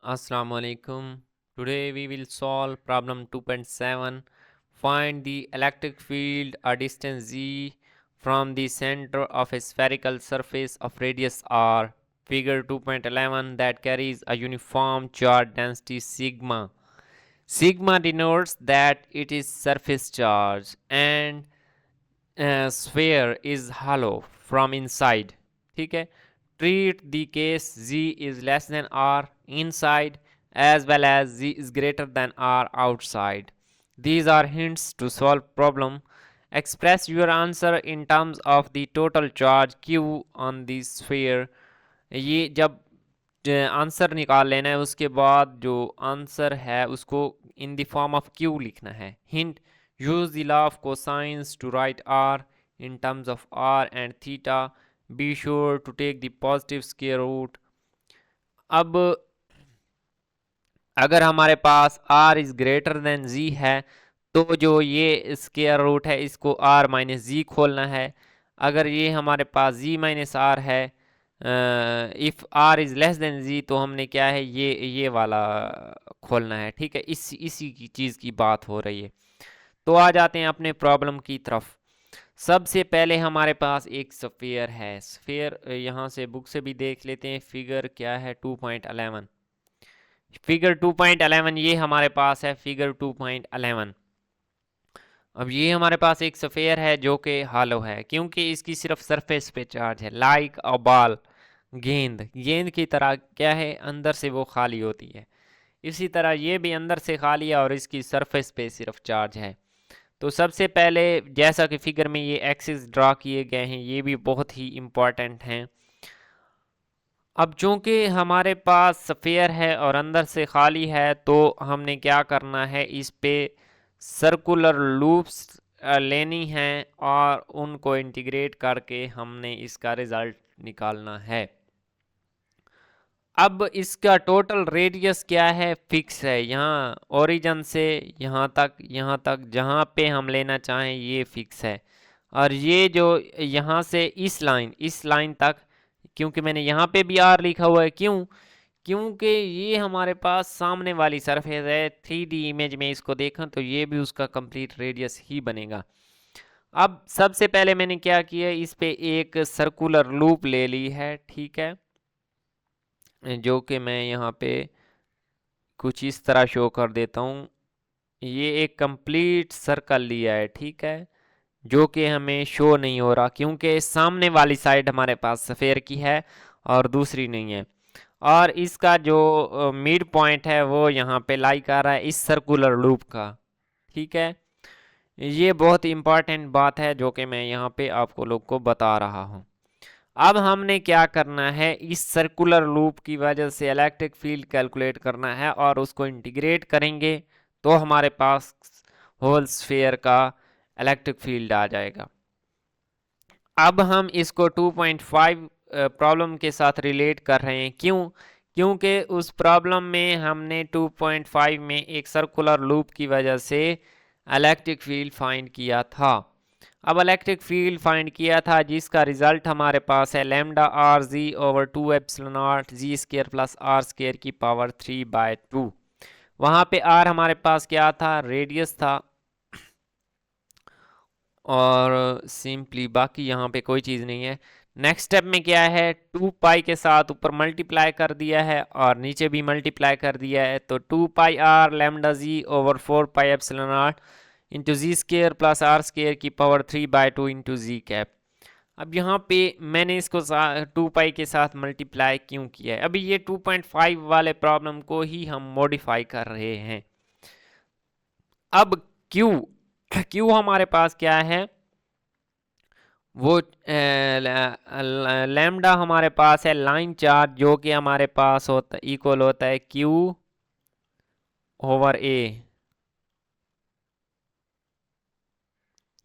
Assalamu alaikum. Today we will solve problem 2.7. Find the electric field a distance z from the center of a spherical surface of radius r. Figure 2.11 that carries a uniform charge density sigma. Sigma denotes that it is surface charge and sphere is hollow from inside. ठीक है. Treat the case z is less than r inside as well as z is greater than r outside. These are hints to solve problem. Express your answer in terms of the total charge q on the sphere. ये जब answer निकाल लेना है उसके बाद जो answer है उसको in the form of Q लिखना है. Hint: use the law of cosines to write r in terms of r and theta. Be sure to take the positive square root. अब अगर हमारे पास r is greater then z है तो जो ये square root है इसको r माइनस जी खोलना है. अगर ये हमारे पास z माइनस आर है, if r is less than z तो हमने क्या है ये वाला खोलना है. ठीक है, इसी की चीज़ की बात हो रही है. तो आ जाते हैं अपने प्रॉब्लम की तरफ. सबसे पहले हमारे पास एक स्फीयर है. स्फीयर यहाँ से बुक से भी देख लेते हैं. फिगर क्या है 2.11. फिगर 2.11 ये हमारे पास है. फिगर 2.11. अब ये हमारे पास एक स्फीयर है जो कि हालो है क्योंकि इसकी सिर्फ सरफेस पे चार्ज है. लाइक अ बॉल, गेंद की तरह क्या है, अंदर से वो खाली होती है. इसी तरह ये भी अंदर से खाली है और इसकी सरफेस पे सिर्फ चार्ज है. तो सबसे पहले जैसा कि फिगर में ये एक्सिस ड्रा किए गए हैं ये भी बहुत ही इम्पॉर्टेंट हैं. अब चूंकि हमारे पास स्फीयर है और अंदर से खाली है तो हमने क्या करना है, इस पे सर्कुलर लूप्स लेनी हैं और उनको इंटीग्रेट करके हमने इसका रिजल्ट निकालना है. अब इसका टोटल रेडियस क्या है, फिक्स है. यहाँ ओरिजिन से यहाँ तक जहाँ पे हम लेना चाहें ये फिक्स है. और ये जो यहाँ से इस लाइन तक, क्योंकि मैंने यहाँ पे भी आर लिखा हुआ है, क्योंकि ये हमारे पास सामने वाली सरफेस है. 3D इमेज में इसको देखा तो ये भी उसका कंप्लीट रेडियस ही बनेगा. अब सबसे पहले मैंने क्या किया, इस पे एक सर्कुलर लूप ले ली है. ठीक है, जो कि मैं यहाँ पे कुछ इस तरह शो कर देता हूँ. ये एक कंप्लीट सर्कल लिया है. ठीक है, जो कि हमें शो नहीं हो रहा क्योंकि सामने वाली साइड हमारे पास सफ़ेयर की है और दूसरी नहीं है. और इसका जो मिड पॉइंट है वो यहाँ पे लाई कर रहा है इस सर्कुलर लूप का. ठीक है, ये बहुत इंपॉर्टेंट बात है जो कि मैं यहाँ पे आपको लोग को बता रहा हूँ. अब हमने क्या करना है, इस सर्कुलर लूप की वजह से इलेक्ट्रिक फील्ड कैलकुलेट करना है और उसको इंटीग्रेट करेंगे तो हमारे पास होल स्फीयर का इलेक्ट्रिक फील्ड आ जाएगा. अब हम इसको 2.5 प्रॉब्लम के साथ रिलेट कर रहे हैं. क्योंकि उस प्रॉब्लम में हमने 2.5 में एक सर्कुलर लूप की वजह से इलेक्ट्रिक फील्ड फाइंड किया था. अब इलेक्ट्रिक फील्ड फाइंड किया था जिसका रिजल्ट हमारे पास है lambda r g over 2 epsilon nought g square plus r square की पावर 3/2. वहाँ पे आर हमारे पास क्या था, रेडियस था. और सिंपली बाकी यहाँ पे कोई चीज़ नहीं है. नेक्स्ट स्टेप में क्या है, 2 पाई के साथ ऊपर मल्टीप्लाई कर दिया है और नीचे भी मल्टीप्लाई कर दिया है. तो 2 pi r lambda g over 4 pi epsilon not into g square plus r square की पावर 3/2 इंटू जी कैप. अब यहाँ पे मैंने इसको 2 पाई के साथ मल्टीप्लाई क्यों किया है, अभी ये 2.5 वाले प्रॉब्लम को ही हम मॉडिफाई कर रहे हैं. अब क्यू हमारे पास क्या है, वो लैम्डा हमारे पास है लाइन चार्ज जो कि हमारे पास होता इक्वल होता है क्यू ओवर ए,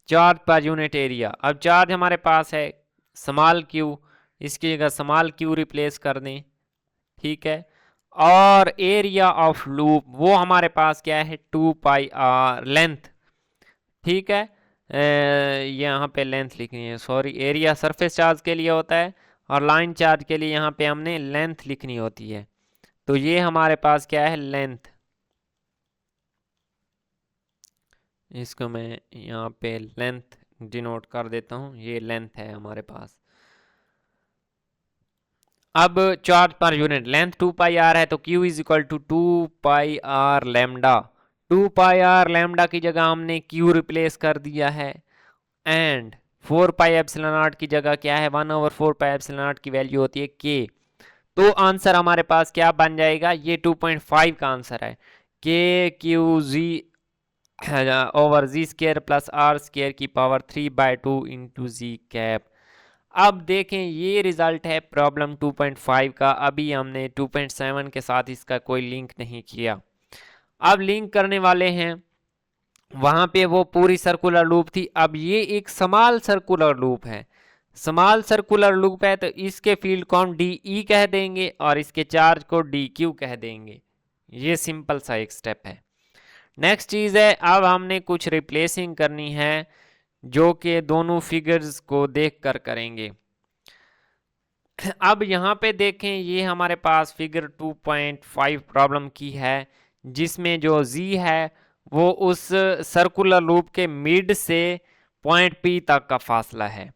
चार्ज पर यूनिट एरिया. अब चार्ज हमारे पास है स्मॉल क्यू, इसकी जगह स्मॉल क्यू रिप्लेस कर दें. ठीक है, और एरिया ऑफ लूप वो हमारे पास क्या है 2 पाई आर लेंथ. ठीक है, यहाँ पे लेंथ लिखनी है, सॉरी, एरिया सरफेस चार्ज के लिए होता है और लाइन चार्ज के लिए यहाँ पे हमने लेंथ लिखनी होती है. तो ये हमारे पास क्या है, लेंथ। इसको मैं यहाँ पे लेंथ डिनोट कर देता हूँ, ये लेंथ है हमारे पास। अब charge per unit length 2 pi are है, तो Q is equal to 2 pi r lambda. 2 pi r lambda की जगह हमने Q रिप्लेस कर दिया है, एंड 4 पाई एप्सिलॉन नॉट की जगह क्या है, 1/4 पाई एप्सिलॉन नॉट की वैल्यू होती है K। तो आंसर हमारे पास क्या बन जाएगा, ये 2.5 का आंसर है, KQZ/Z² प्लस R² की पावर 3/2 इंटू जी कैप। अब देखें ये रिजल्ट है प्रॉब्लम 2.5 का। अभी हमने 2.7 के साथ इसका कोई लिंक नहीं किया, अब लिंक करने वाले हैं। वहां पे वो पूरी सर्कुलर लूप थी, अब ये एक स्मॉल सर्कुलर लूप है। स्मॉल सर्कुलर लूप है तो इसके फील्ड को हम डी ई कह देंगे और इसके चार्ज को डी क्यू कह देंगे। ये सिंपल सा एक स्टेप है। नेक्स्ट चीज है, अब हमने कुछ रिप्लेसिंग करनी है जो कि दोनों फिगर्स को देखकर करेंगे। अब यहाँ पे देखें, ये हमारे पास फिगर 2.5 प्रॉब्लम की है, जिसमें जो z है वो उस सर्कुलर लूप के मिड से पॉइंट P तक का फासला है।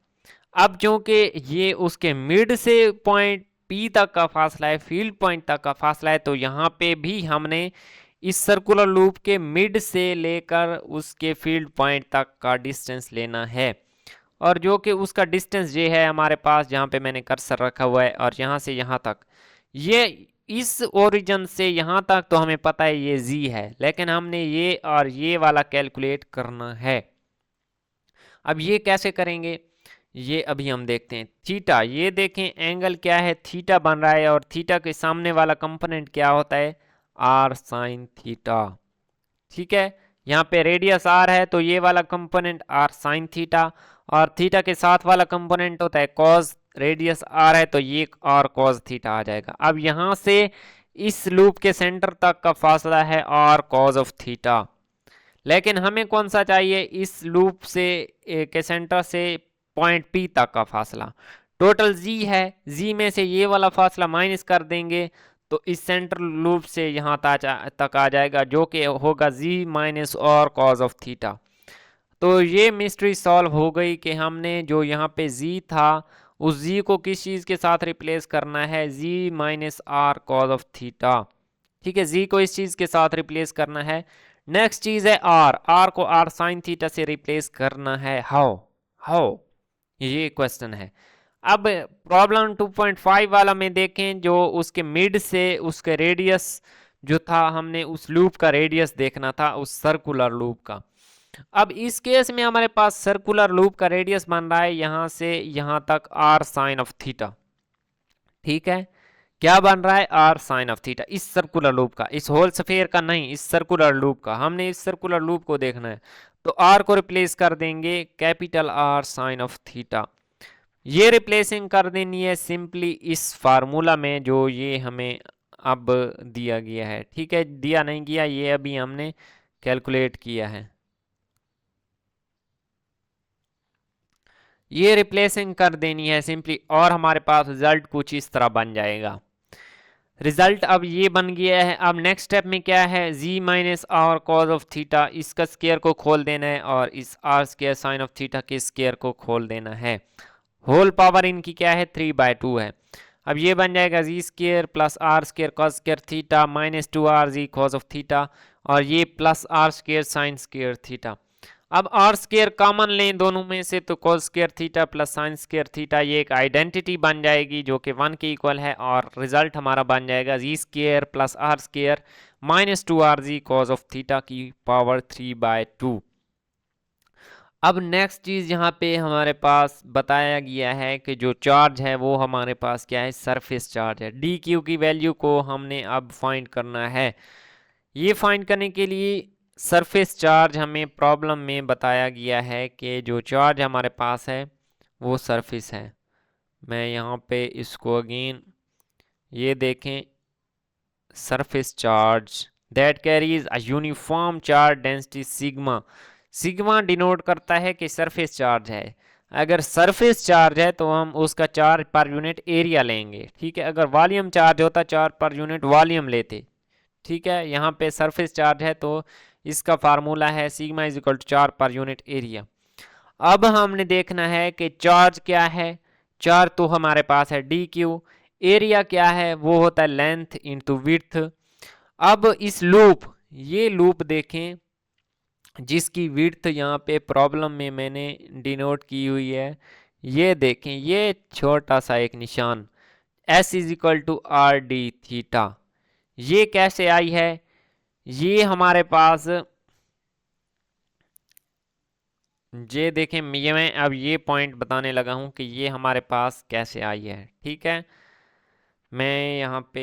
अब चूंकि ये उसके मिड से पॉइंट P तक का फासला है, फील्ड पॉइंट तक का फासला है, तो यहाँ पे भी हमने इस सर्कुलर लूप के मिड से लेकर उसके फील्ड पॉइंट तक का डिस्टेंस लेना है। और जो कि उसका डिस्टेंस ये है हमारे पास, जहाँ पे मैंने कर्सर रखा हुआ है, और यहाँ से यहाँ तक, ये इस ओरिजिन से यहाँ तक तो हमें पता है ये z है, लेकिन हमने ये और ये वाला कैलकुलेट करना है। अब ये कैसे करेंगे, ये अभी हम देखते हैं। थीटा, ये देखें एंगल क्या है, थीटा बन रहा है, और थीटा के सामने वाला कंपोनेंट क्या होता है, r sin थीटा। ठीक है, यहाँ पे रेडियस r है तो ये वाला कंपोनेंट r sin थीटा, और थीटा के साथ वाला कंपोनेंट होता है cos, रेडियस r है तो ये r cos थीटा आ जाएगा। अब यहाँ से इस लूप के सेंटर तक का फासला है r cos ऑफ थीटा, लेकिन हमें कौन सा चाहिए, इस लूप से के सेंटर से पॉइंट P तक का फासला। टोटल z है, z में से ये वाला फासला माइनस कर देंगे तो इस सेंटर लूप से यहाँ तक आ जाएगा, जो कि होगा z माइनस और कॉज ऑफ थीटा। तो ये मिस्ट्री सॉल्व हो गई कि हमने जो यहाँ पे z था उस z को किस चीज़ के साथ रिप्लेस करना है, z minus r cos of theta. ठीक है, z को इस चीज़ के साथ रिप्लेस करना है। नेक्स्ट चीज़ है r को r साइन थीटा से रिप्लेस करना है। हाउ ये क्वेश्चन है। अब प्रॉब्लम 2.5 वाला में देखें, जो उसके मिड से उसके रेडियस जो था, हमने उस लूप का रेडियस देखना था, उस सर्कुलर लूप का। अब इस केस में हमारे पास सर्कुलर लूप का रेडियस बन रहा है यहाँ से यहाँ तक r साइन ऑफ थीटा। ठीक है, क्या बन रहा है, r साइन ऑफ थीटा, इस सर्कुलर लूप का, इस होल स्फीयर का नहीं, इस सर्कुलर लूप का। हमने इस सर्कुलर लूप को देखना है, तो r को रिप्लेस कर देंगे capital R sine of theta. ये रिप्लेसिंग कर देनी है सिंपली इस फार्मूला में जो ये हमें अब दिया गया है। ठीक है, दिया नहीं गया, ये अभी हमने कैलकुलेट किया है। ये रिप्लेसिंग कर देनी है सिंपली, और हमारे पास रिजल्ट कुछ इस तरह बन जाएगा। रिजल्ट अब ये बन गया है। अब नेक्स्ट स्टेप में क्या है, z minus r cos of theta, इसका स्केयर को खोल देना है, और इस r² साइन ऑफ थीटा के स्केयर को खोल देना है। होल पावर इनकी क्या है, 3/2 है। अब ये बन जाएगा z² plus r² cos square theta minus 2rz cos of theta, और ये plus r² sine square theta. अब r² कॉमन लें दोनों में से, तो cos square theta plus sine square theta, ये एक आइडेंटिटी बन जाएगी जो कि 1 के इक्वल है, और रिजल्ट हमारा बन जाएगा z² plus r² minus 2rz cos of theta की पावर 3/2। अब नेक्स्ट चीज़ यहाँ पे हमारे पास बताया गया है कि जो चार्ज है वो हमारे पास क्या है, सरफेस चार्ज है। डी क्यू की वैल्यू को हमने अब फाइंड करना है। ये फाइंड करने के लिए सरफेस चार्ज हमें प्रॉब्लम में बताया गया है कि जो चार्ज हमारे पास है वो सरफेस है। मैं यहाँ पे इसको अगेन ये देखें, surface charge that carries a uniform charge density sigma. Sigma denote करता है कि सरफेस चार्ज है। अगर सरफेस चार्ज है तो हम उसका चार्ज पर यूनिट एरिया लेंगे, ठीक है। अगर वॉल्यूम चार्ज होता चार्ज पर यूनिट वॉल्यूम लेते, ठीक है। यहाँ पे सरफेस चार्ज है तो इसका फार्मूला है sigma is equal to charge per unit area. अब हमने देखना है कि चार्ज क्या है। चार्ज तो हमारे पास है डी क्यू, एरिया क्या है वो होता है लेंथ इंटू विड्थ। अब इस लूप, ये लूप देखें जिसकी विड्थ यहाँ पे प्रॉब्लम में मैंने डिनोट की हुई है, ये देखें, ये छोटा सा एक निशान S is equal to r d theta, ये कैसे आई है? ये हमारे पास, ये देखें, ये मैं अब ये पॉइंट बताने लगा हूं कि ये हमारे पास कैसे आई है, ठीक है। मैं यहाँ पे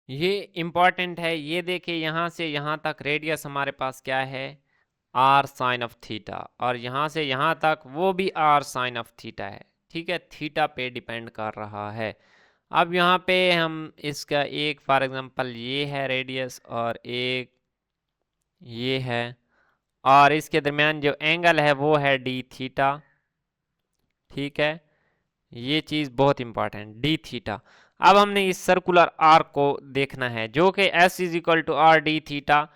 ये इम्पॉर्टेंट है, ये देखिए यहाँ से यहाँ तक रेडियस हमारे पास क्या है, आर साइन ऑफ थीटा, और यहाँ से यहाँ तक वो भी आर साइन ऑफ थीटा है, ठीक है। थीटा पे डिपेंड कर रहा है। अब यहाँ पे हम इसका एक फॉर एग्जांपल ये है रेडियस और एक ये है, और इसके दरमियान जो एंगल है वो है डी थीटा, ठीक है। ये चीज़ बहुत इंपॉर्टेंट, डी थीटा। अब हमने इस सर्कुलर आर्क को देखना है जो कि s is equal to r d theta,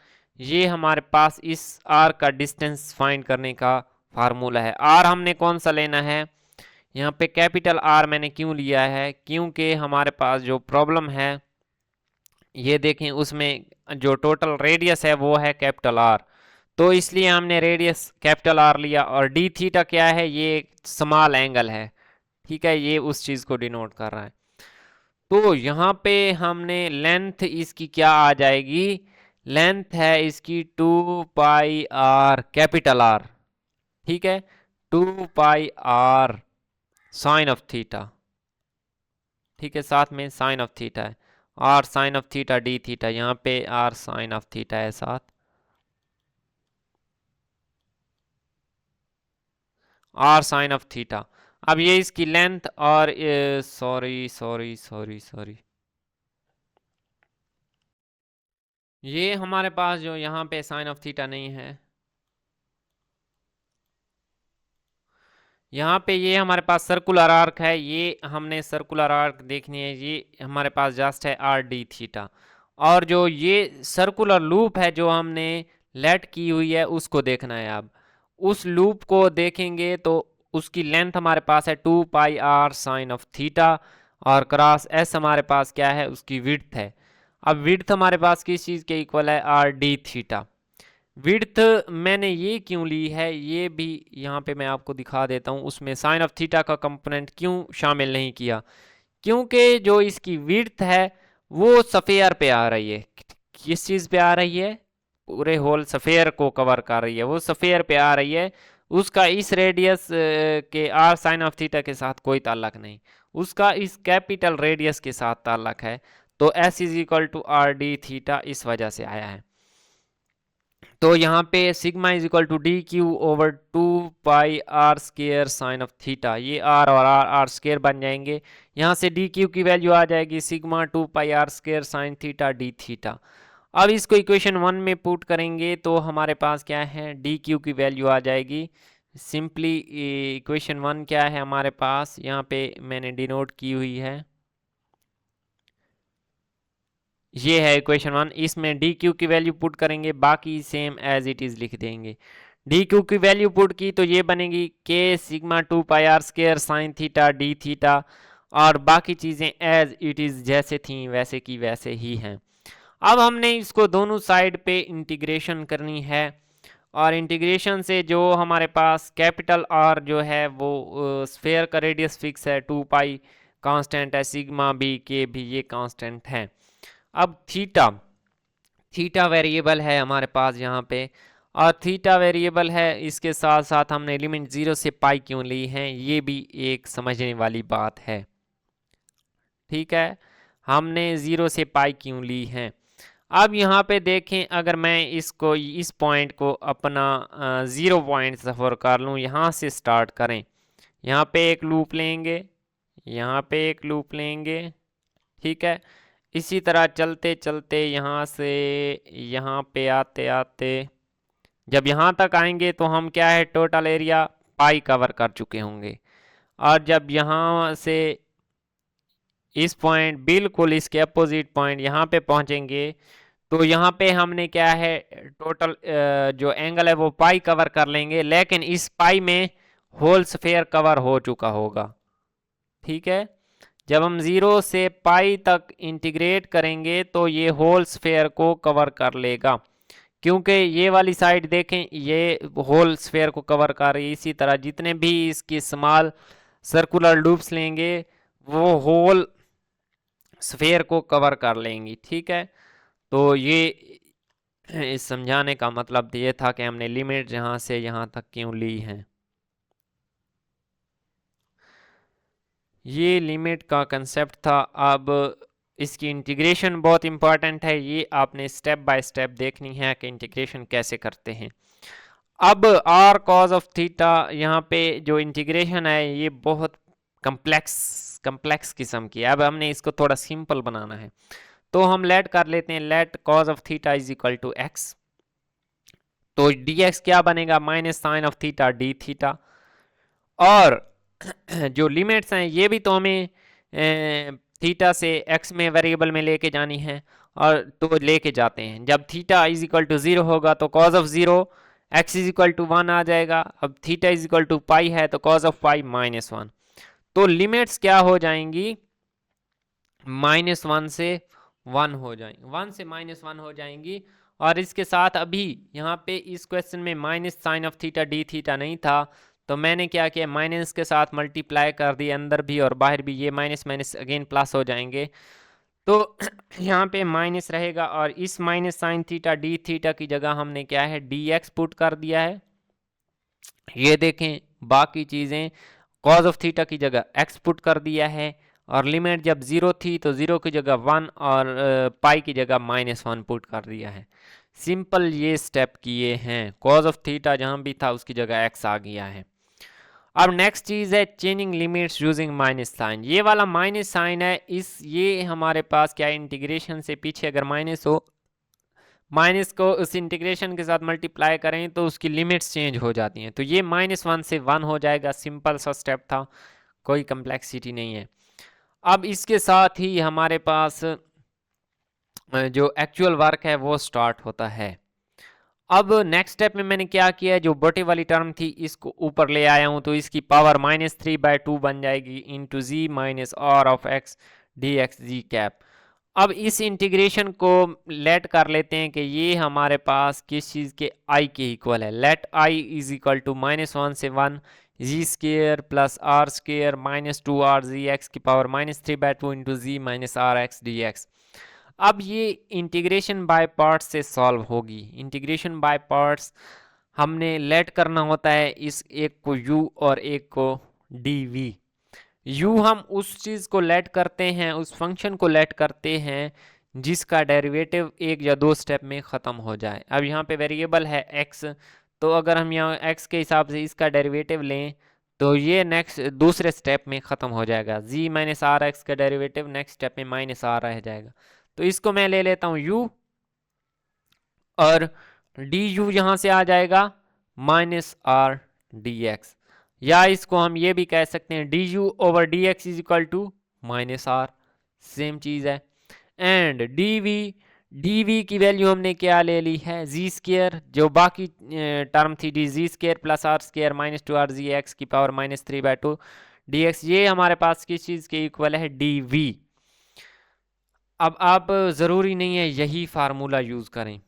ये हमारे पास इस आर्क का डिस्टेंस फाइंड करने का फार्मूला है। आर हमने कौन सा लेना है, यहाँ पे कैपिटल आर मैंने क्यों लिया है, क्योंकि हमारे पास जो प्रॉब्लम है ये देखें उसमें जो टोटल रेडियस है वो है कैपिटल आर, तो इसलिए हमने रेडियस कैपिटल आर लिया। और डी थीटा क्या है, ये एक स्मॉल एंगल है, ठीक है, ये उस चीज़ को डिनोट कर रहा है। तो यहाँ पे हमने लेंथ इसकी क्या आ जाएगी, लेंथ है इसकी 2 पाई आर कैपिटल आर, ठीक है, 2 pi r sine of theta, ठीक है, साथ में साइन ऑफ थीटा है, r sine of theta d theta, यहाँ पे आर साइन ऑफ थीटा है साथ, आर साइन ऑफ थीटा। अब ये इसकी लेंथ, और सॉरी सॉरी सॉरी सॉरी, ये हमारे पास जो यहाँ पे साइन ऑफ थीटा नहीं है, यहाँ पे ये हमारे पास सर्कुलर आर्क है, ये हमने सर्कुलर आर्क देखनी है, ये हमारे पास जस्ट है आर डी थीटा। और जो ये सर्कुलर लूप है जो हमने लेट की हुई है उसको देखना है। अब उस लूप को देखेंगे तो उसकी लेंथ हमारे पास है 2 pi r sine of theta, और क्रॉस एस हमारे पास क्या है, उसकी विड्थ है। अब विड्थ हमारे पास किस चीज़ के इक्वल है, आर डी थीटा। विड्थ मैंने ये क्यों ली है ये भी यहाँ पे मैं आपको दिखा देता हूँ, उसमें साइन ऑफ थीटा का कंपोनेंट क्यों शामिल नहीं किया, क्योंकि जो इसकी विड्थ है वो सफ़ेयर पे आ रही है। किस चीज़ पे आ रही है, पूरे होल सफ़ेयर को कवर कर रही है, वो सफ़ेयर पे आ रही है। उसका इस रेडियस के आर साइन ऑफ थीटा के साथ कोई ताल्लक नहीं, उसका इस कैपिटल रेडियस के साथ ताल्लक है। तो s is equal to r d theta इस वजह से आया है। तो यहाँ पे sigma is equal to d q over 2 pi r square sine of theta, ये आर और आर आर स्केयर बन जाएंगे। यहाँ से डी क्यू की वैल्यू आ जाएगी sigma 2 pi r square sine theta d theta. अब इसको इक्वेशन 1 में पुट करेंगे तो हमारे पास क्या है, डी क्यू की वैल्यू आ जाएगी सिंपली। इक्वेशन 1 क्या है हमारे पास, यहाँ पे मैंने डिनोट की हुई है, ये है इक्वेशन 1। इसमें डी क्यू की वैल्यू पुट करेंगे, बाकी सेम एज इट इज़ लिख देंगे। डी क्यू की वैल्यू पुट की तो ये बनेगी के sigma 2 pi r square sine theta d theta, और बाकी चीज़ें एज इट इज़ जैसे थी वैसे की वैसे ही हैं। अब हमने इसको दोनों साइड पे इंटीग्रेशन करनी है, और इंटीग्रेशन से जो हमारे पास कैपिटल आर जो है वो स्फेयर का रेडियस फिक्स है, 2 पाई कांस्टेंट है, सिग्मा बी के भी ये कांस्टेंट है। अब थीटा, थीटा वेरिएबल है हमारे पास यहाँ पे, और थीटा वेरिएबल है, इसके साथ साथ हमने एलिमेंट 0 से पाई क्यों ली हैं ये भी एक समझने वाली बात है, ठीक है। हमने 0 से पाई क्यों ली हैं। अब यहाँ पे देखें, अगर मैं इसको इस पॉइंट को अपना 0 पॉइंट सफ़र कर लूँ, यहाँ से स्टार्ट करें, यहाँ पे एक लूप लेंगे, यहाँ पे एक लूप लेंगे, ठीक है। इसी तरह चलते चलते यहाँ से यहाँ पे आते आते जब यहाँ तक आएंगे तो हम क्या है, टोटल एरिया पाई कवर कर चुके होंगे। और जब यहाँ से इस पॉइंट बिल्कुल इसके अपोजिट पॉइंट यहाँ पे पहुंचेंगे तो यहाँ पे हमने क्या है, टोटल जो एंगल है वो पाई कवर कर लेंगे, लेकिन इस पाई में होल स्फेयर कवर हो चुका होगा। ठीक है, जब हम 0 से पाई तक इंटीग्रेट करेंगे तो ये होल स्फेयर को कवर कर लेगा, क्योंकि ये वाली साइड देखें ये होल स्फेयर को कवर कर रही है। इसी तरह जितने भी इसकी स्मॉल सर्कुलर लूप्स लेंगे वो होल स्फेयर को कवर कर लेंगी। ठीक है, तो ये इस समझाने का मतलब ये था कि हमने लिमिट यहाँ से यहाँ तक क्यों ली है। ये लिमिट का कंसेप्ट था। अब इसकी इंटीग्रेशन बहुत इंपॉर्टेंट है, ये आपने स्टेप बाय स्टेप देखनी है कि इंटीग्रेशन कैसे करते हैं। अब आर कॉज ऑफ थीटा, यहाँ पे जो इंटीग्रेशन है ये बहुत कम्प्लेक्स किस्म की है। अब हमने इसको थोड़ा सिंपल बनाना है, तो हम लेट कर लेते हैं, let cos of theta is equal to x. तो डी एक्स क्या बनेगा, minus sine of theta d theta. और जो लिमिट्स हैं ये भी तो हमें थीटा से एक्स में वेरिएबल में लेके जानी है, और तो लेके जाते हैं। जब थीटा इज इक्वल टू 0 होगा तो cos of 0 x is equal to 1 आ जाएगा। अब theta is equal to pi है तो कॉज ऑफ पाई -1। तो लिमिट्स क्या हो जाएंगी, -1 से 1 हो जाएंगी, 1 से -1 हो जाएंगी। और इसके साथ अभी यहाँ पे इस क्वेश्चन में minus sine of theta d theta नहीं था, तो मैंने क्या किया, माइनस के साथ मल्टीप्लाई कर दिया, अंदर भी और बाहर भी, ये माइनस माइनस अगेन प्लस हो जाएंगे। तो यहाँ पे माइनस रहेगा, और इस minus sign theta d theta की जगह हमने क्या है, डी एक्स पुट कर दिया है। ये देखें, बाकी चीज़ें कॉज ऑफ थीटा की जगह एक्स पुट कर दिया है, और लिमिट जब 0 थी तो 0 की जगह 1 और पाई की जगह -1 पुट कर दिया है। सिंपल ये स्टेप किए हैं, कॉज ऑफ थीटा जहाँ भी था उसकी जगह एक्स आ गया है। अब नेक्स्ट चीज़ है changing limits using minus sine. ये वाला माइनस साइन है, ये हमारे पास क्या है, इंटीग्रेशन से पीछे अगर माइनस हो, माइनस को उस इंटीग्रेशन के साथ मल्टीप्लाई करें तो उसकी लिमिट्स चेंज हो जाती हैं। तो ये -1 से 1 हो जाएगा, सिंपल सा स्टेप था, कोई कम्प्लेक्सिटी नहीं है। अब इसके साथ ही हमारे पास जो एक्चुअल वर्क है वो स्टार्ट होता है। अब नेक्स्ट स्टेप में मैंने क्या किया, जो बटे वाली टर्म थी इसको ऊपर ले आया हूं, तो इसकी पावर -3/2 बन जाएगी into g minus r of x d x g cap. अब इस इंटीग्रेशन को लेट कर लेते हैं कि ये हमारे पास किस चीज़ के, आई के इक्वल है। Let i is equal to -1 से 1 g square plus r square -2r g x की power -3/2 into g minus r x d x. अब ये इंटीग्रेशन बाय पार्ट्स से सॉल्व होगी। इंटीग्रेशन बाय पार्ट्स हमने लेट करना होता है, इस एक को u और एक को dv। u हम उस चीज़ को लेट करते हैं, उस फंक्शन को लेट करते हैं जिसका डेरिवेटिव 1 या 2 स्टेप में ख़त्म हो जाए। अब यहाँ पे वेरिएबल है x, तो अगर हम यहाँ x के हिसाब से इसका डेरिवेटिव लें तो ये नेक्स्ट दूसरे स्टेप में ख़त्म हो जाएगा। g माइनस आर एक्स का डेरिवेटिव नेक्स्ट स्टेप में -r रह जाएगा। तो इसको मैं ले लेता हूँ u, और du यहाँ से आ जाएगा -r dx, या इसको हम ये भी कह सकते हैं du over dx is equal to -r, same चीज़ है। एंड dv की वैल्यू हमने क्या ले ली है, जी स्केयर, जो बाकी टर्म थी d g square plus r square -2r g x की पावर -3/2 dx, ये हमारे पास किस चीज़ के इक्वल है, dv। अब आप ज़रूरी नहीं है यही फार्मूला यूज़ करें,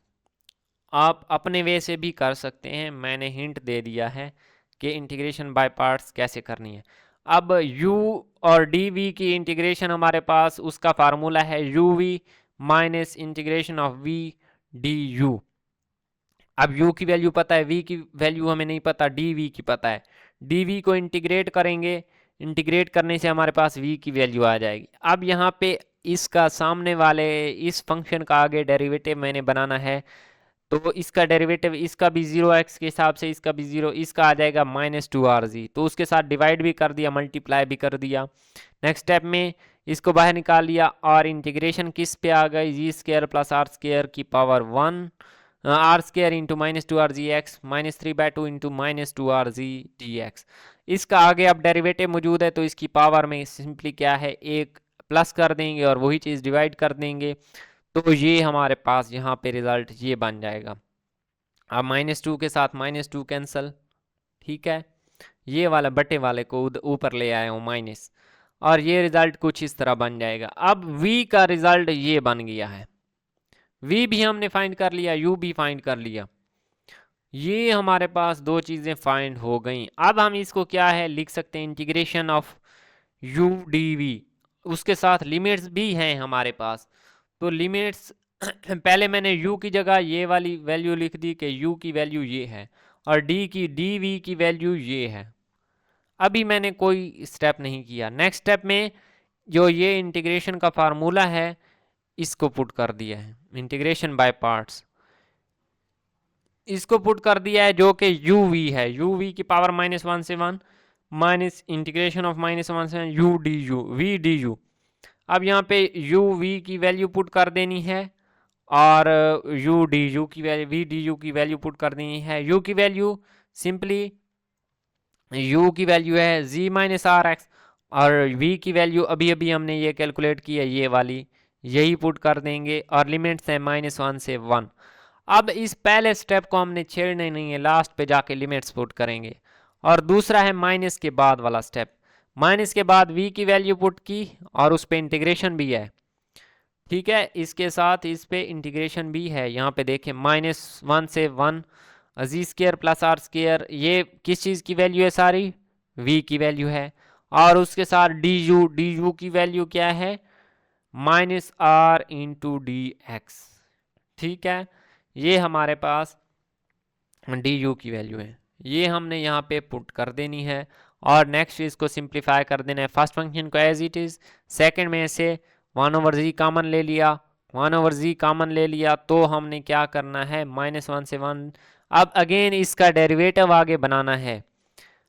आप अपने वे से भी कर सकते हैं। मैंने हिंट दे दिया है कि इंटीग्रेशन बाय पार्ट्स कैसे करनी है। अब u और dv की इंटीग्रेशन हमारे पास उसका फार्मूला है uv minus integration of v du। अब u की वैल्यू पता है, v की वैल्यू हमें नहीं पता, dv की पता है। dv को इंटीग्रेट करेंगे, इंटीग्रेट करने से हमारे पास v की वैल्यू आ जाएगी। अब यहाँ पे इसका सामने वाले इस फंक्शन का आगे डेरिवेटिव मैंने बनाना है, तो इसका डेरिवेटिव इसका भी 0x के हिसाब से, इसका भी 0, इसका आ जाएगा -2rg, तो उसके साथ डिवाइड भी कर दिया, मल्टीप्लाई भी कर दिया। नेक्स्ट स्टेप में इसको बाहर निकाल लिया, और इंटीग्रेशन किस पे आ गई, g square plus r square की power 1 r square into minus two r g x minus 3/2 into minus two r g d x. इसका आगे अब डेरिवेटिव मौजूद है तो इसकी पावर में सिंपली क्या है, एक प्लस कर देंगे और वही चीज़ डिवाइड कर देंगे, तो ये हमारे पास यहाँ पे रिजल्ट ये बन जाएगा। अब -2 के साथ -2 कैंसिल, ठीक है, ये वाला बटे वाले को ऊपर ले आया हूँ माइनस, और ये रिजल्ट कुछ इस तरह बन जाएगा। अब v का रिजल्ट ये बन गया है, v भी हमने फाइंड कर लिया, u भी फाइंड कर लिया, ये हमारे पास दो चीज़ें फाइंड हो गई। अब हम इसको क्या है लिख सकते हैं, इंटीग्रेशन ऑफ u dv, उसके साथ लिमिट्स भी हैं हमारे पास, तो लिमिट्स पहले मैंने u की जगह ये वाली वैल्यू लिख दी कि u की वैल्यू ये है और dv की वैल्यू ये है। अभी मैंने कोई स्टेप नहीं किया, नेक्स्ट स्टेप में जो ये इंटीग्रेशन का फार्मूला है इसको पुट कर दिया है, इंटीग्रेशन बाय पार्ट्स, इसको पुट कर दिया है जो कि uv है, uv की पावर -1 से 1 माइनस इंटीग्रेशन ऑफ -1 से u du v du। अब यहाँ पे u v की वैल्यू पुट कर देनी है और u du की वैल्यू v du की वैल्यू पुट कर देनी है। u की वैल्यू सिंपली u की वैल्यू है z माइनस आर एक्स और v की वैल्यू अभी अभी हमने ये कैलकुलेट की है, ये वाली यही पुट कर देंगे और लिमिट्स है -1 से 1। अब इस पहले स्टेप को हमने छेड़ना नहीं है, लास्ट पे जाके लिमिट्स पुट करेंगे। और दूसरा है माइनस के बाद वाला स्टेप, माइनस के बाद v की वैल्यू पुट की और उस पे इंटीग्रेशन भी है, ठीक है, इसके साथ इस पे इंटीग्रेशन भी है। यहाँ पे देखें -1 से 1 g square plus r square, ये किस चीज़ की वैल्यू है, सारी v की वैल्यू है, और उसके साथ du की वैल्यू क्या है, -r इंटू डी एक्स, ठीक है, ये हमारे पास du की वैल्यू है, ये हमने यहाँ पे पुट कर देनी है और नेक्स्ट इसको सिंप्लीफाई कर देना है। फर्स्ट फंक्शन को एज इट इज़, सेकंड में से 1/z कॉमन ले लिया, 1/z कॉमन ले लिया, तो हमने क्या करना है, -1 से 1। अब अगेन इसका डेरिवेटिव आगे बनाना है,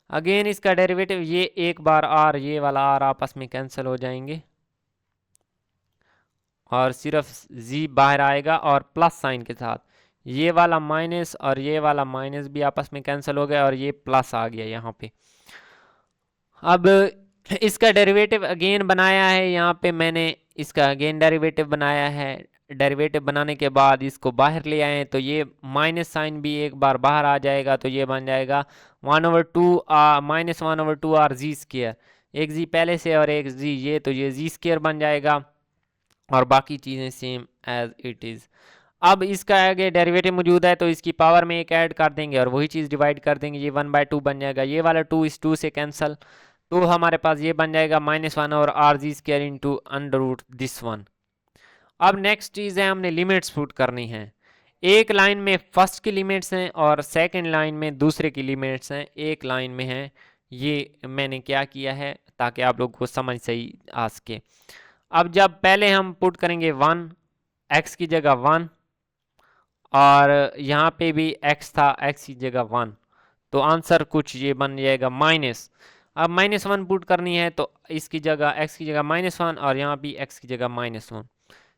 अगेन इसका डेरिवेटिव, ये एक बार r, ये वाला r आपस में कैंसिल हो जाएंगे और सिर्फ z बाहर आएगा और प्लस साइन के साथ ये वाला माइनस और ये वाला माइनस भी आपस में कैंसिल हो गया और ये प्लस आ गया यहाँ पे। अब इसका डेरिवेटिव अगेन बनाया है, यहाँ पे मैंने इसका अगेन डेरिवेटिव बनाया है, डेरिवेटिव बनाने के बाद इसको बाहर ले आए तो ये माइनस साइन भी एक बार बाहर आ जाएगा, तो ये बन जाएगा 1/2 -1/2 आर जी स्केयर, एक जी पहले से और एक जी ये, तो ये जी स्केयर बन जाएगा और बाकी चीज़ें सेम एज इट इज़। अब इसका आगे डेरिवेटिव मौजूद है तो इसकी पावर में एक ऐड कर देंगे और वही चीज़ डिवाइड कर देंगे, ये 1/2 बन जाएगा, ये वाला 2 इस 2 से कैंसिल, तो हमारे पास ये बन जाएगा -1 और r g square into under root this one. अब नेक्स्ट चीज़ है, हमने लिमिट्स पुट करनी है, एक लाइन में फर्स्ट की लिमिट्स हैं और सेकंड लाइन में दूसरे की लिमिट्स हैं, एक लाइन में है, ये मैंने क्या किया है ताकि आप लोग को समझ सही आ सके। अब जब पहले हम पुट करेंगे 1, x की जगह 1 और यहाँ पे भी x था, x की जगह 1, तो आंसर कुछ ये बन जाएगा माइनस। अब -1 पुट करनी है तो इसकी जगह x की जगह -1 और यहाँ भी x की जगह -1,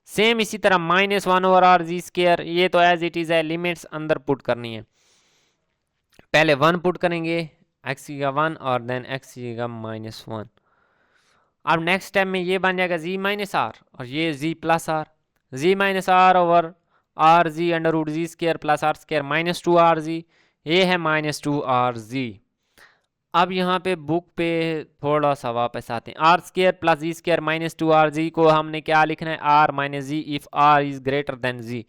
सेम इसी तरह -1 ओवर आर जी स्केयर, ये तो एज इट इज़ है, लिमिट्स अंदर पुट करनी है, पहले 1 पुट करेंगे x की जगह 1 और देन x की जगह -1। अब नेक्स्ट स्टेप में ये बन जाएगा z माइनस आर और ये z plus r, z minus r over r g under root g square plus r square -2 r g, ये है -2 आर जी। अब यहाँ पे बुक पे थोड़ा सा वापस आते हैं, r square plus g square -2 r g को हमने क्या लिखना है, r minus g if r is greater than g,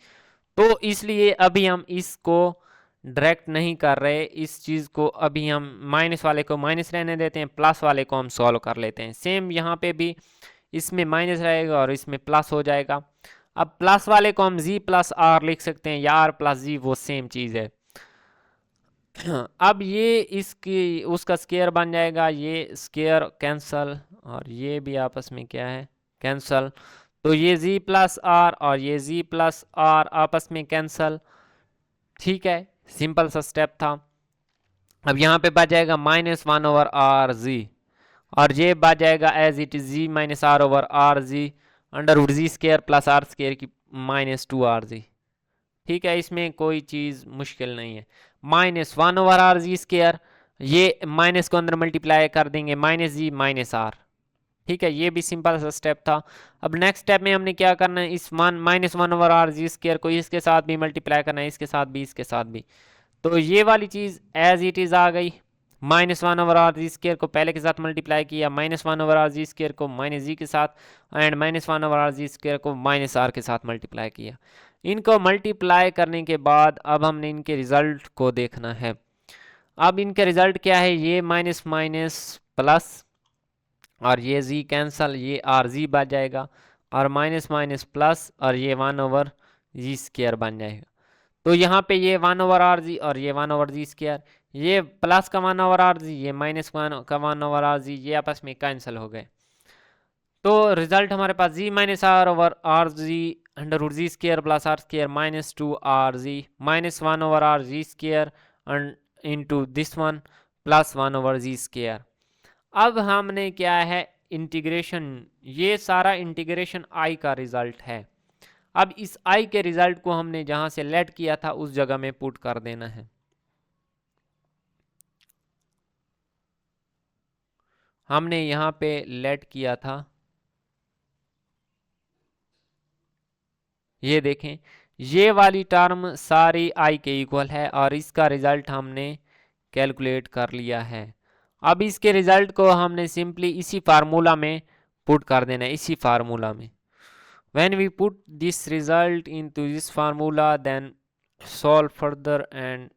तो इसलिए अभी हम इसको डायरेक्ट नहीं कर रहे, इस चीज़ को अभी हम माइनस वाले को माइनस रहने देते हैं, प्लस वाले को हम सॉल्व कर लेते हैं। सेम यहाँ पे भी इसमें माइनस रहेगा और इसमें प्लस हो जाएगा। अब प्लस वाले को हम z प्लस आर लिख सकते हैं या r प्लस जी, वो सेम चीज़ है। अब ये इसकी उसका स्केयर बन जाएगा, ये स्केयर कैंसल और ये भी आपस में क्या है, कैंसल, तो ये z प्लस आर और ये z प्लस आर आपस में कैंसल, ठीक है, सिंपल सा स्टेप था। अब यहाँ पे बच जाएगा -1 ओवर आर जी और ये बच जाएगा as it is z minus r over r g under root g square plus r square की -2 आर जी, ठीक है, इसमें कोई चीज़ मुश्किल नहीं है। माइनस 1/r², ये माइनस को अंदर मल्टीप्लाई कर देंगे, -g -r। ठीक है, ये भी सिंपल सा स्टेप था। अब नेक्स्ट स्टेप में हमने क्या करना है, इस -1/r² को इसके साथ भी मल्टीप्लाई करना है, इसके साथ भी, इसके साथ भी। तो ये वाली चीज़ एज इट इज़ आ गई। -1/r² को पहले के साथ मल्टीप्लाई किया, -1/r² को -g के साथ, एंड -1/r² को -r के साथ मल्टीप्लाई किया। इनको मल्टीप्लाई करने के बाद अब हमने इनके रिजल्ट को देखना है। अब इनके रिजल्ट क्या है, ये माइनस माइनस प्लस, और ये z कैंसल, ये rg बच जाएगा, और माइनस माइनस प्लस, और ये 1/g² बन जाएगा। तो यहाँ पे ये 1/rg और ये 1/g², ये प्लस का 1/rg, ये माइनस का 1/rg, ये आपस में कैंसिल हो गए। तो रिजल्ट हमारे पास g -r/rg √g² plus r² -2rg -1/rg² into this one plus 1/g²। अब हमने क्या है, इंटीग्रेशन, ये सारा इंटीग्रेशन i का रिजल्ट है। अब इस i के रिजल्ट को हमने जहां से लेट किया था उस जगह में पुट कर देना है। हमने यहां पे लेट किया था, ये देखें, ये वाली टर्म सारी i के इक्वल है और इसका रिजल्ट हमने कैलकुलेट कर लिया है। अब इसके रिजल्ट को हमने सिंपली इसी फार्मूला में पुट कर देना है, इसी फार्मूला में। When we put this result into this formula, then solve further and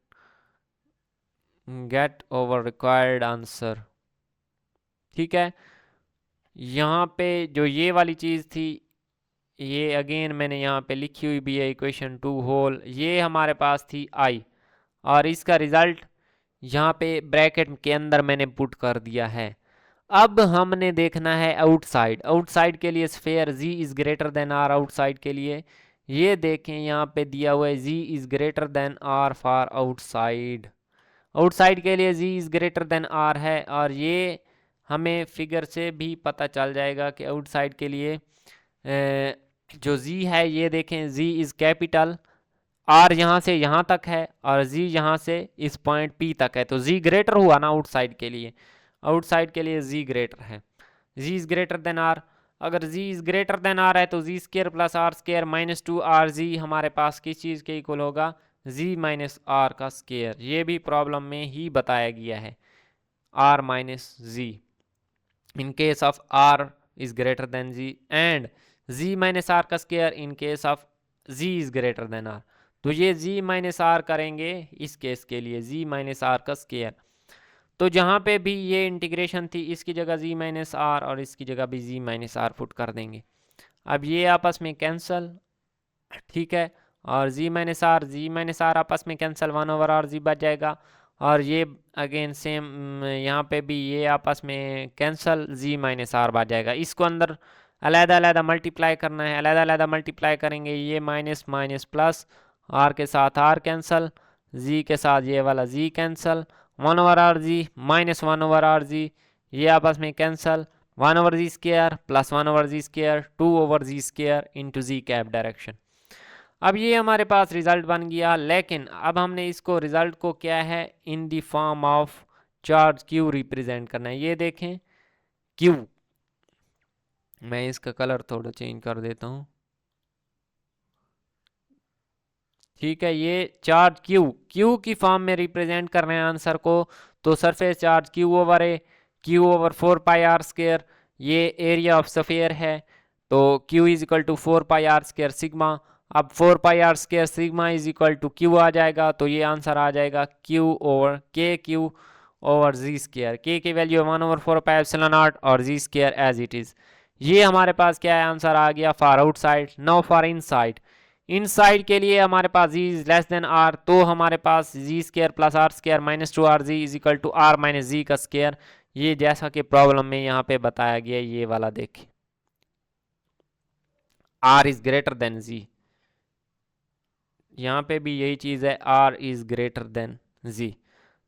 get our required answer। ठीक है, यहाँ पे जो ये वाली चीज़ थी, ये अगेन मैंने यहाँ पे लिखी हुई भी है, इक्वेशन 2 होल, ये हमारे पास थी i, और इसका रिजल्ट यहाँ पे ब्रैकेट के अंदर मैंने पुट कर दिया है। अब हमने देखना है आउटसाइड। आउटसाइड के लिए sphere z is greater then r, outside के लिए ये देखें यहाँ पे दिया हुआ है z is greater then r for outside. Outside के लिए z is greater then r है, और ये हमें फिगर से भी पता चल जाएगा कि आउटसाइड के लिए जो z है, ये देखें z इज कैपिटल, r यहाँ से यहाँ तक है और z यहाँ से इस पॉइंट p तक है, तो z ग्रेटर हुआ ना आउटसाइड के लिए। आउटसाइड के लिए z ग्रेटर है, z is greater then r। अगर z is greater then r है तो g² प्लस r² -2rg हमारे पास किस चीज़ के इक्वल होगा, z माइनस r का स्क्वायर। ये भी प्रॉब्लम में ही बताया गया है, r minus z in case of r is greater then z, and z minus r का square in case of z is greater then r। तो ये z माइनस r करेंगे इस केस के लिए, z माइनस r का square. तो जहाँ पे भी ये इंटीग्रेशन थी, इसकी जगह z माइनस r और इसकी जगह भी z माइनस r पुट कर देंगे। अब ये आपस में कैंसल, ठीक है, और z माइनस r आपस में कैंसल, 1/rg बच जाएगा, और ये अगेन सेम यहाँ पे भी ये आपस में कैंसल, z माइनस r बच जाएगा। इसको अंदर अलग अलग मल्टीप्लाई करना है, अलग अलग मल्टीप्लाई करेंगे, ये माइनस माइनस प्लस, r के साथ r कैंसल, z के साथ ये वाला z cancel, 1/rg minus 1/rg ये आपस में cancel, 1/g² plus 1/g² 2/g² into z cap direction. अब ये हमारे पास रिजल्ट बन गया, लेकिन अब हमने इसको रिजल्ट को क्या है, in the form of charge q represent करना है। ये देखें q, मैं इसका कलर थोड़ा चेंज कर देता हूँ, ठीक है, ये चार्ज q की फॉर्म में रिप्रेजेंट कर रहे हैं आंसर को। तो सरफेस चार्ज q/4πr², ये एरिया ऑफ स्फीयर है, तो q is equal to 4πr² sigma. अब 4πr² sigma is equal to q आ जाएगा, तो ये आंसर आ जाएगा q/k/g²। k की वैल्यू 1/4πε0 और g² एज इट इज। ये हमारे पास क्या है, आंसर आ गया for outside. Now for inside, inside के लिए हमारे पास z is less than r, तो हमारे पास g² plus r² -2rg is equal to r minus g का स्क्वायर। ये जैसा कि प्रॉब्लम में यहाँ पे बताया गया, ये वाला देखिए, r is greater then z, यहाँ पे भी यही चीज़ है, r is greater then z,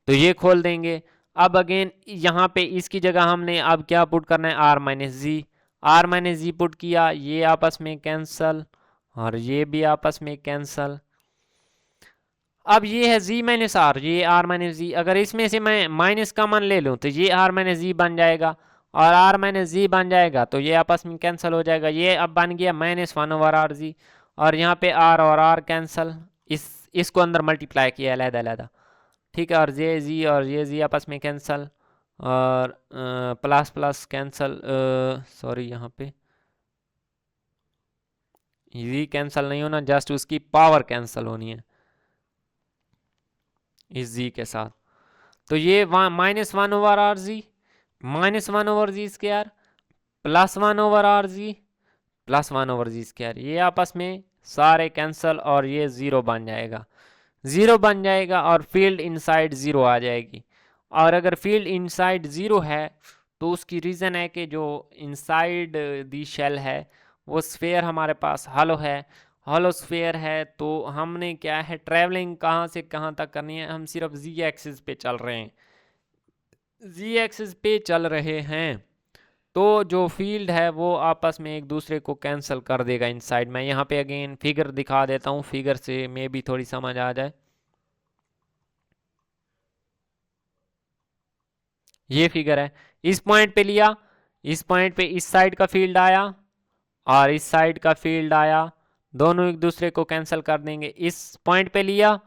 तो ये खोल देंगे। अब अगेन यहाँ पे इसकी जगह हमने अब क्या पुट करना है, r माइनस जी पुट किया, ये आपस में कैंसल और ये भी आपस में कैंसल, अब ये है z माइनस आर, ये r माइनस जी, अगर इसमें से मैं माइनस कॉमन ले लूँ तो ये r माइनस जी बन जाएगा और r माइनस जी बन जाएगा तो ये आपस में कैंसिल हो जाएगा। ये अब बन गया माइनस वन ओवर आर जी, और यहाँ पे r और r कैंसिल, इसको अंदर मल्टीप्लाई किया अलहदा अलहदा, ठीक है। और ये जी आपस में कैंसिल, और प्लस प्लस कैंसिल, सॉरी यहाँ पे जी कैंसिल नहीं होना, जस्ट उसकी पावर कैंसिल होनी है इस जी के साथ। तो ये minus one over r g, minus one over g square, plus one over r g, plus one over g square, ये आपस में सारे कैंसिल और ये ज़ीरो बन जाएगा, ज़ीरो बन जाएगा और फील्ड इनसाइड ज़ीरो आ जाएगी। और अगर फील्ड इनसाइड ज़ीरो है तो उसकी रीज़न है कि जो इनसाइड दी शेल है वो स्फेयर हमारे पास हॉलो है, हॉलो स्फेयर है, तो हमने क्या है ट्रैवलिंग कहाँ से कहाँ तक करनी है, हम सिर्फ जी एक्सिस पे चल रहे हैं, जी एक्सिस पे चल रहे हैं, तो जो फील्ड है वो आपस में एक दूसरे को कैंसिल कर देगा इनसाइड। मैं यहाँ पे अगेन फिगर दिखा देता हूँ, फिगर से मे भी थोड़ी समझ आ जाए। ये फिगर है, इस पॉइंट पे लिया, इस पॉइंट पे इस साइड का फील्ड आया और इस साइड का फील्ड आया, दोनों एक दूसरे को कैंसिल कर देंगे। इस पॉइंट पे लिया,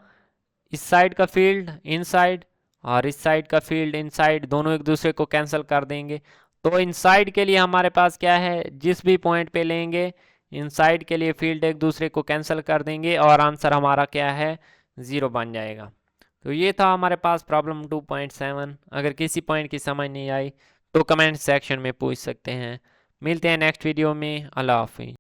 इस साइड का फील्ड इनसाइड और इस साइड का फील्ड इनसाइड, दोनों एक दूसरे को कैंसिल कर देंगे। तो इनसाइड के लिए हमारे पास क्या है, जिस भी पॉइंट पे लेंगे इनसाइड के लिए फील्ड एक दूसरे को कैंसिल कर देंगे और आंसर हमारा क्या है, ज़ीरो बन जाएगा। तो ये था हमारे पास प्रॉब्लम 2.7। अगर किसी पॉइंट की समझ नहीं आई तो कमेंट सेक्शन में पूछ सकते हैं। मिलते हैं नेक्स्ट वीडियो में। अल्लाह हाफिज़।